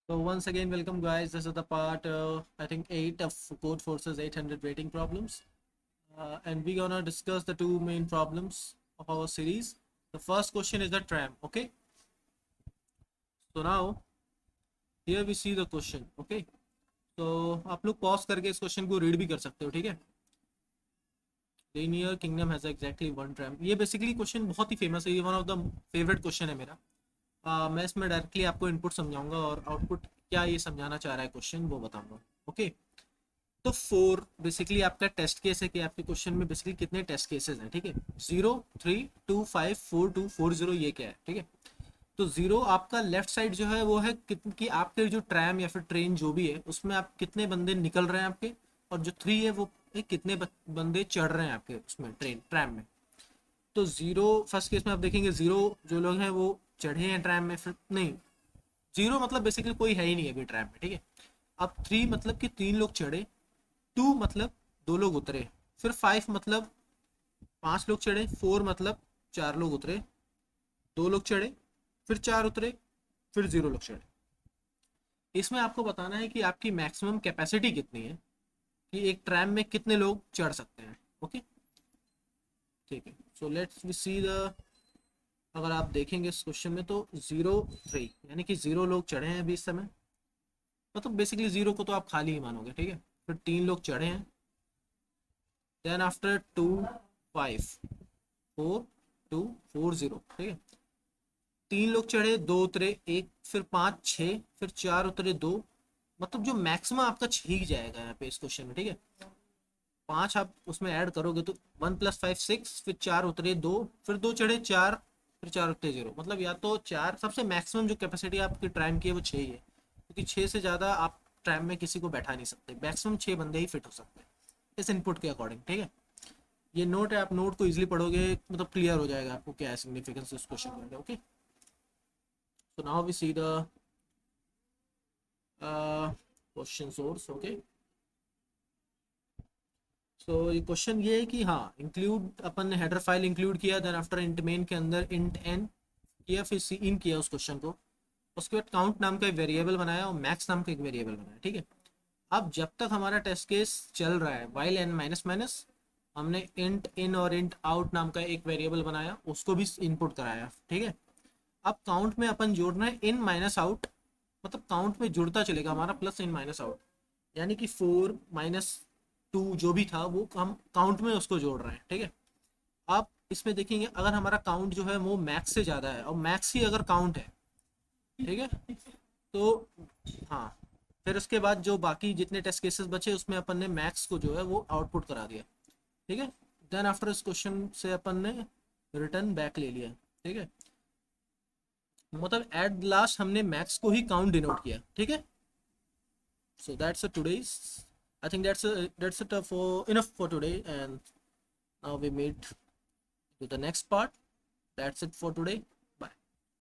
So once again, welcome guys. This is the part I think 8 of Code Forces 800 rating problems, and we're gonna discuss the two main problems of our series. The first question is the tram. Okay. So now here we see the question. Okay. तो आप लोग pause करके इस question को read भी कर सकते हो, ठीक है। Linear kingdom has exactly one tram. ये बेसिकली क्वेश्चन बहुत ही फेमस है, ये one of the favourite question है मेरा। मैं इसमें डायरेक्टली आपको इनपुट समझाऊंगा और आउटपुट क्या ये समझाना चाह रहा है क्वेश्चन वो बताऊंगा। ओके। तो 4 बेसिकली आपका टेस्ट केस है कि आपके क्वेश्चन में बेसिकली कितने टेस्ट केसेस हैं, ठीक है। 0, 3, 2, 5, 4, 2, 4, 0 ये क्या है, ठीक है। तो 0 आपका लेफ्ट साइड जो है वो है कि आपके जो ट्रैम या फिर ट्रेन जो भी है उसमें आप कितने बंदे निकल रहे हैं आपके, और जो 3 है वो कितने बंदे चढ़ रहे हैं आपके उसमें ट्रैम में। तो 0 फर्स्ट केस में आप देखेंगे 0 जो लोग हैं वो चढ़े हैं ट्रैम में, फिर नहीं, 0 मतलब बेसिकली कोई है ही नहीं अभी ट्रैम में, ठीक है। अब 3 मतलब कि 3 लोग चढ़े, 2 मतलब 2 लोग उतरे, फिर 5 मतलब 5 लोग चढ़े, 4 मतलब 4 लोग उतरे, 2 लोग चढ़े, फिर 4 उतरे, फिर 0 लोग चढ़े। इसमें आपको बताना है कि आपकी मैक्सिमम कैपेसिटी कितनी है, कि एक ट्रैम में कितने लोग चढ़ सकते हैं। ओके, ठीक है। So let's we see the, अगर आप देखेंगे इस क्वेश्चन में तो 0, 3 यानी कि 0 लोग चढ़े हैं अभी इस समय, मतलब बेसिकली 0 को तो आप खाली ही मानोगे, ठीक है। फिर 3 लोग चढ़े हैं, देन आफ्टर 2, 5, 4, 2, 4, 0, ठीक है। 3 लोग चढ़े, 2 उतरे, 1, फिर 5, 6, फिर 4 उतरे, 2, मतलब जो मैक्सिमम आपका 6 ही जाएगा यहाँ पे इस क्वेश्चन में, ठीक है। 5 आप उसमें ऐड करोगे तो 1 + 5 6, फिर 4 उतरे 2, फिर 2 चढ़े 4, फिर 4 उतरे 0, मतलब या तो 4 सबसे मैक्सिमम जो कैपेसिटी आपकी ट्रैम की है वो 6 ही है, क्योंकि 6 से ज़्यादा आप ट्रैम में किसी को बैठा नहीं सकते, मैक्सिमम 6 बंदे ही फिट हो सकते हैं इस इनपुट के अकॉर्डिंग, ठीक है। ये नोट है, आप नोट को इजीली पढ़ोगे मतलब क्लियर हो जाएगा आपको क्या है सिग्निफिकेंस इस क्वेश्चन का। Okay, so now we see the question source. Okay, so ये क्वेश्चन ये है कि हाँ, इंक्लूड अपन ने हेडर फाइल इंक्लूड किया, देन आफ्टर इंट मेन के अंदर इंट एन किया, फिर सी इन किया उस क्वेश्चन को, उसके बाद काउंट नाम का एक वेरिएबल बनाया और मैक्स नाम का एक वेरिएबल बनाया, ठीक है। अब जब तक हमारा टेस्ट केस चल रहा है वाइल एन माइनस माइनस, हमने इंट इन और इंट आउट नाम का एक वेरिएबल बनाया, उसको भी इनपुट कराया, ठीक है। अब काउंट में अपन जोड़ना है इन माइनस आउट, मतलब काउंट में जुड़ता चलेगा हमारा प्लस इन माइनस आउट, यानी कि 4 - 2 जो भी था वो हम काउंट में उसको जोड़ रहे हैं, ठीक है। आप इसमें देखेंगे अगर हमारा काउंट जो है वो मैक्स से ज़्यादा है और मैक्स ही अगर काउंट है, ठीक है, तो हाँ, फिर उसके बाद जो बाकी जितने टेस्ट केसेस बचे उसमें अपन ने मैक्स को जो है वो आउटपुट करा दिया, ठीक है। देन आफ्टर इस क्वेश्चन से अपन ने रिटर्न बैक ले लिया, ठीक है, मतलब एट लास्ट हमने मैक्स को ही काउंट डिनोट किया, ठीक है। So that's a today's. I think that's it for enough for today, and now we meet to the next part. That's it for today.